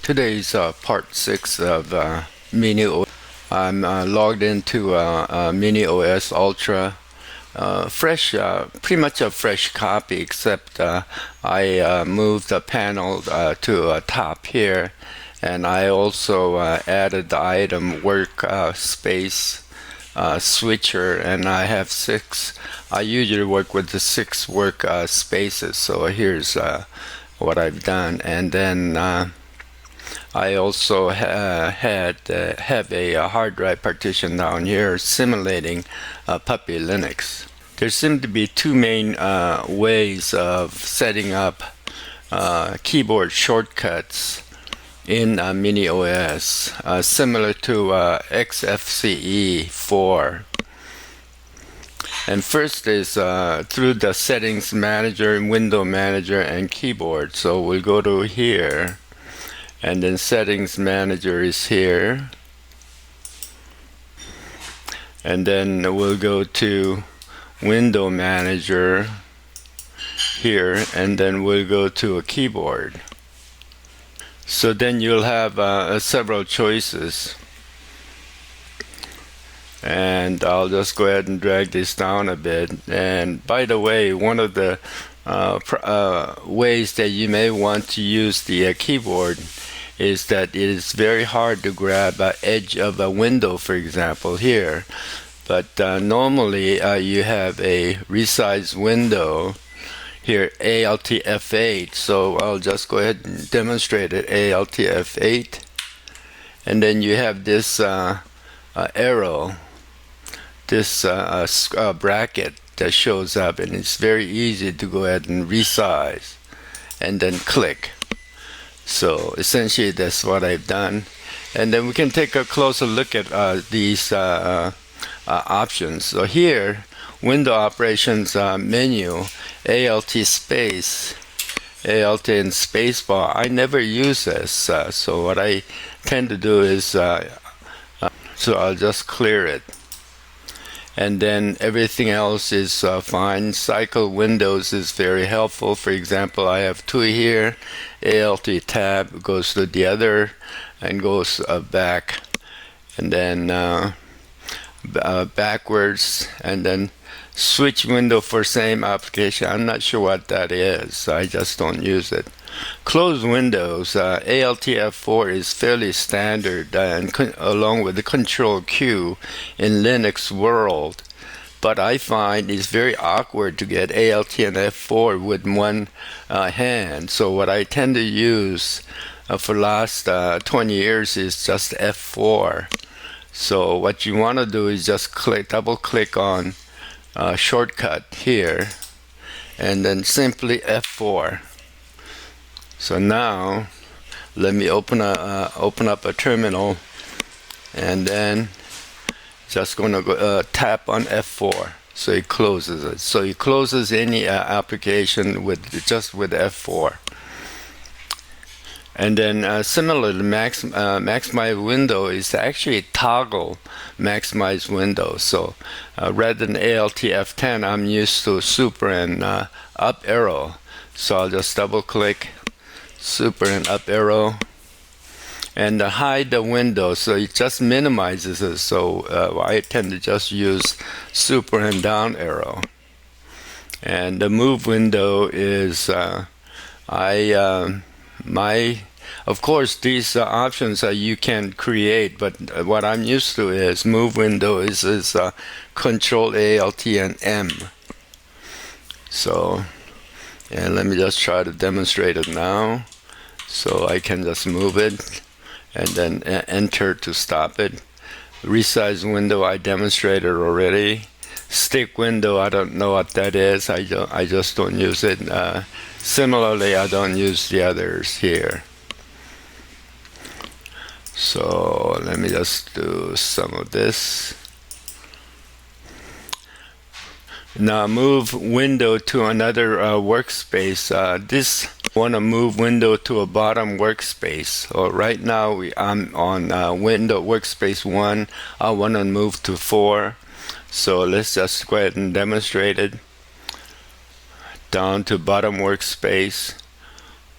Today's part 6 of miniOS. I'm logged into miniOS-ultra. Fresh, pretty much a fresh copy, except I moved the panel to top here, and I also added the item workspace switcher, and I have 6. I usually work with the 6 work spaces, so here's what I've done. And then I also have a hard drive partition down here simulating Puppy Linux. There seem to be 2 main ways of setting up keyboard shortcuts in miniOS, similar to XFCE 4. And first is through the settings manager, window manager, and keyboard. So we'll go to here. And then settings manager is here, and then we'll go to window manager here, and then we'll go to a keyboard. So then you'll have several choices, and I'll just go ahead and drag this down a bit. And by the way, one of the ways that you may want to use the keyboard is that it is very hard to grab an edge of a window, for example, here. But normally you have a resize window here, Alt F8. So I'll just go ahead and demonstrate it, Alt F8. And then you have this arrow, this bracket that shows up, and it's very easy to go ahead and resize and then click. So essentially that's what I've done. And then we can take a closer look at these options. So here, window operations menu, Alt space, Alt and spacebar. I never use this, so what I tend to do is, so I'll just clear it. And then everything else is fine. Cycle windows is very helpful. For example, I have 2 here. Alt tab goes to the other and goes back, and then backwards, and then switch window for same application. I'm not sure what that is. I just don't use it. Close windows, Alt F4 is fairly standard, and along with the Control Q in Linux world. But I find it's very awkward to get Alt and F4 with one hand. So what I tend to use for the last 20 years is just F4. So what you want to do is just double click on shortcut here, and then simply F4. So now let me open up a terminal, and then just going to go, tap on F4, so it closes it. So it closes any application with F4. And then similarly, maximize window is actually toggle maximize window. So rather than Alt F10, I'm used to super and up arrow. So I'll just double click super and up arrow, and hide the window, so it just minimizes it. So I tend to just use super and down arrow. And the move window is of course these options you can create, but what I'm used to is move window is Control Alt and M. So and let me just try to demonstrate it now. So I can just move it and then enter to stop it. Resize window I demonstrated already. Stick window, I don't know what that is. I just don't use it. Similarly, I don't use the others here. So let me just do some of this. Now move window to another workspace. This want to move window to a bottom workspace. So right now I'm on window workspace 1. I want to move to 4. So let's just go ahead and demonstrate it. Down to bottom workspace.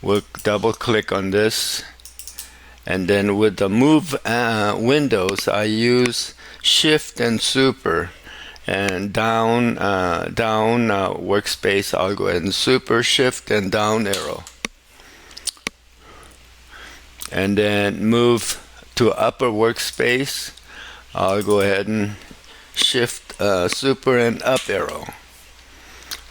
We'll double click on this, And then with the move windows, I use shift and super. And down workspace, I'll go ahead and super shift and down arrow. And then move to upper workspace, I'll go ahead and shift super and up arrow.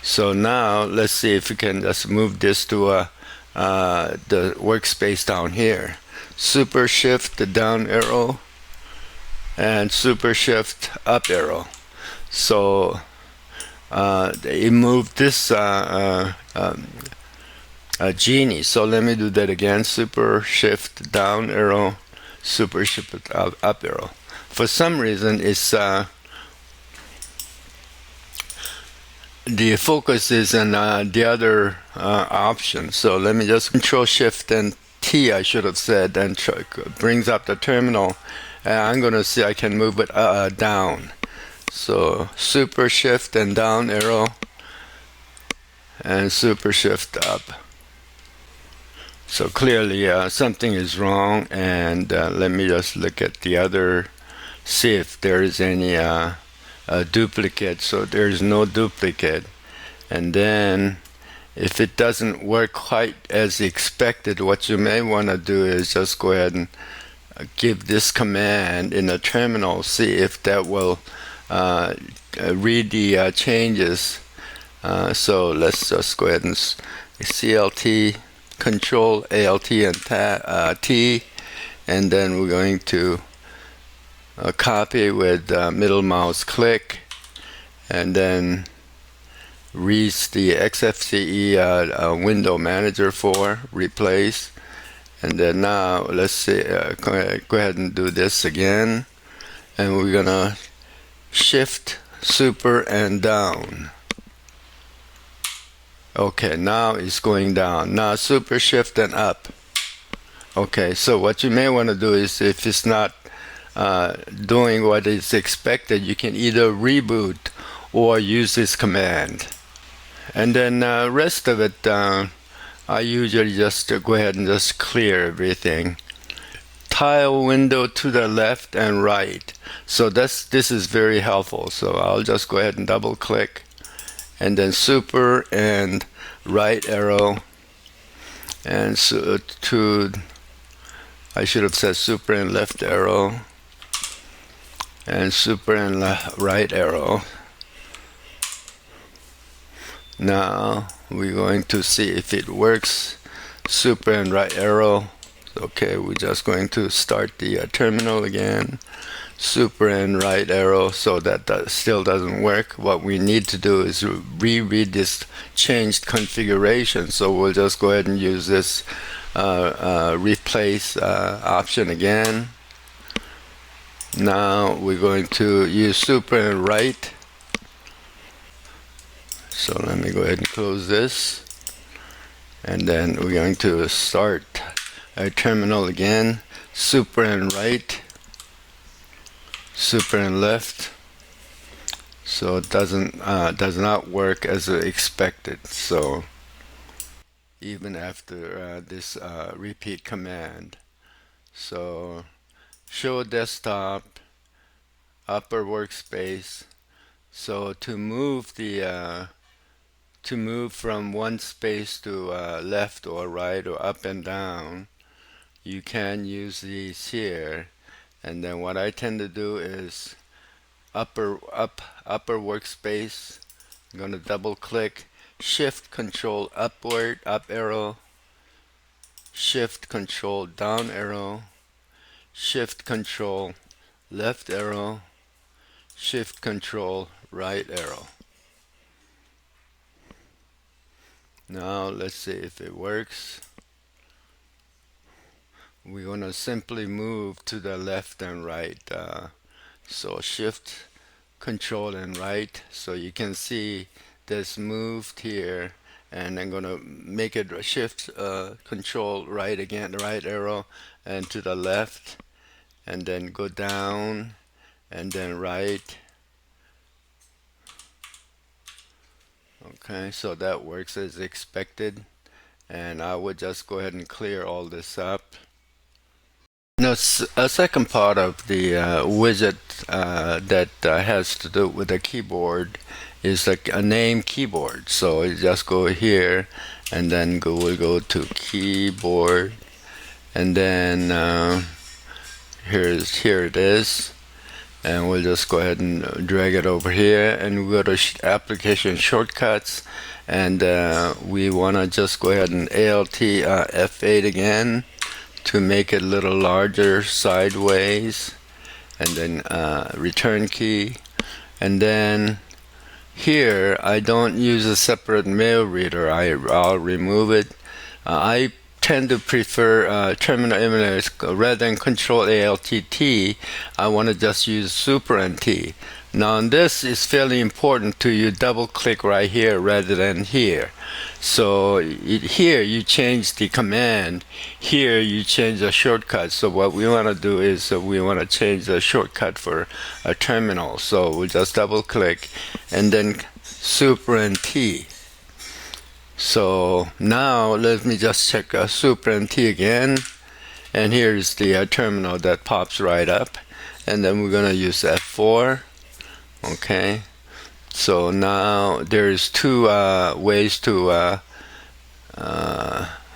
So now let's see if we can just move this to the workspace down here. Super shift the down arrow and super shift up arrow. So it moved this genie. So let me do that again. Super shift down arrow, super shift up arrow. For some reason, it's the focus is on the other option. So let me just Control Shift and T, I should have said, and brings up the terminal. And I'm going to see I can move it down. So super shift and down arrow and super shift up. So clearly something is wrong, and let me just look at the other, see if there is any duplicate. So there's no duplicate. And then if it doesn't work quite as expected, what you may want to do is just go ahead and give this command in the terminal, see if that will read the changes. So let's just go ahead and CLT, Control ALT and T, and then we're going to copy with middle mouse click, and then reach the XFCE window manager for replace. And then now let's see, go ahead and do this again, and we're gonna shift super and down. Okay, now it's going down. Now super shift and up. Okay, so what you may want to do is, if it's not doing what is expected, you can either reboot or use this command. And then rest of it, I usually just go ahead and just clear everything. Tile window to the left and right. So this is very helpful. So I'll just go ahead and double click, and then super and right arrow, and so I should have said super and left arrow, and super and right arrow. Now we're going to see if it works. Super and right arrow. Okay, we're just going to start the terminal again. Super and right arrow. So that still doesn't work. What we need to do is reread this changed configuration. So we'll just go ahead and use this replace option again. Now we're going to use super and right. So let me go ahead and close this, and then we're going to start our terminal again. Super and right, super and left. So it does not work as expected. So even after this repeat command, so show desktop, upper workspace. So to move from one space to left or right or up and down, you can use these here. And then what I tend to do is upper workspace. I'm going to double click, shift control upward, up arrow, shift control down arrow, shift control left arrow, shift control right arrow. Now let's see if it works. We're going to simply move to the left and right. So shift, control and right. So you can see this moved here, and I'm going to make it shift, control right again, the right arrow, and to the left, and then go down, and then right. Okay, so that works as expected, and I would just go ahead and clear all this up. Now, a second part of the widget that has to do with the keyboard is like a name keyboard. So you just go here, and then we'll go to keyboard, and then here it is, and we'll just go ahead and drag it over here, and we go to application shortcuts, and we want to just go ahead and Alt F8 again to make it a little larger sideways, and then return key. And then here I don't use a separate mail reader. I'll remove it. I tend to prefer terminal emulators rather than Control Alt T. I want to just use Super and T. Now this is fairly important to you double click right here rather than here. So here you change the command, here you change the shortcut. So what we want to do is we want to change the shortcut for a terminal. So we'll just double click and then Super and T. So now let me just check Super and T again, and here's the terminal that pops right up, and then we're going to use F4. Okay, so now there's two ways to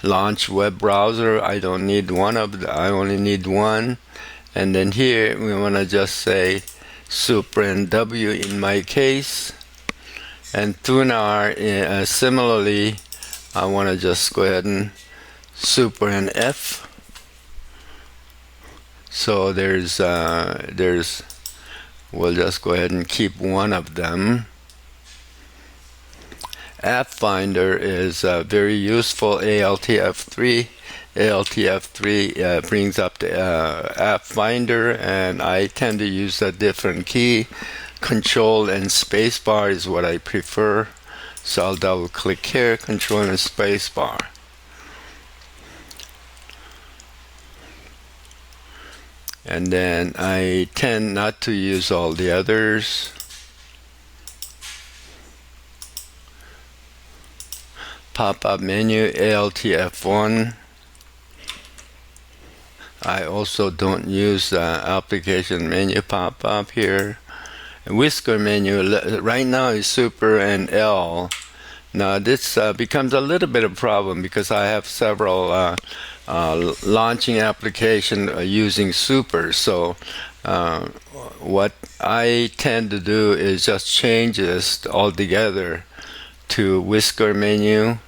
launch web browser. I don't need one of them, I only need one. And then here we want to just say Super and W in my case. And Thunar, similarly, I want to just go ahead and Super and F. So we'll just go ahead and keep one of them. App Finder is very useful. Alt F3. Alt F3 brings up the App Finder, and I tend to use a different key. Control and spacebar is what I prefer. So I'll double click here, Control and spacebar. And then I tend not to use all the others. Pop-up menu, Alt F1. I also don't use the application menu pop-up here. Whisker menu right now is Super and L. Now this becomes a little bit of a problem because I have several launching application using Super. So what I tend to do is just change this altogether to Whisker menu.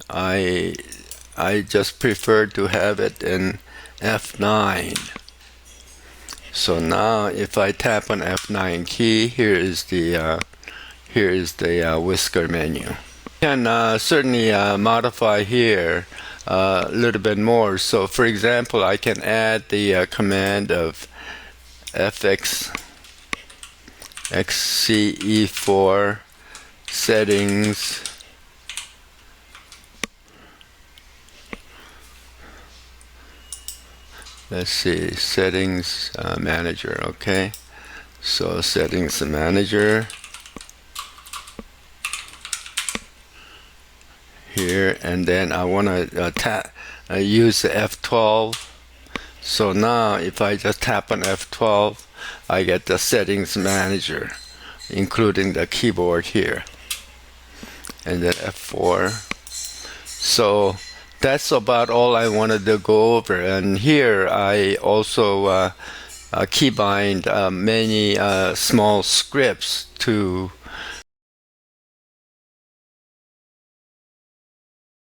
I just prefer to have it in F9. So now if I tap on F9 key, here is the Whisker menu. You can certainly modify here a little bit more. So for example, I can add the command of xce4 settings. Let's see, settings manager. Okay, so settings manager here, and then I want to use the F12. So now if I just tap on F12, I get the settings manager, including the keyboard here, and then F4. So that's about all I wanted to go over. And here I also keybind many small scripts to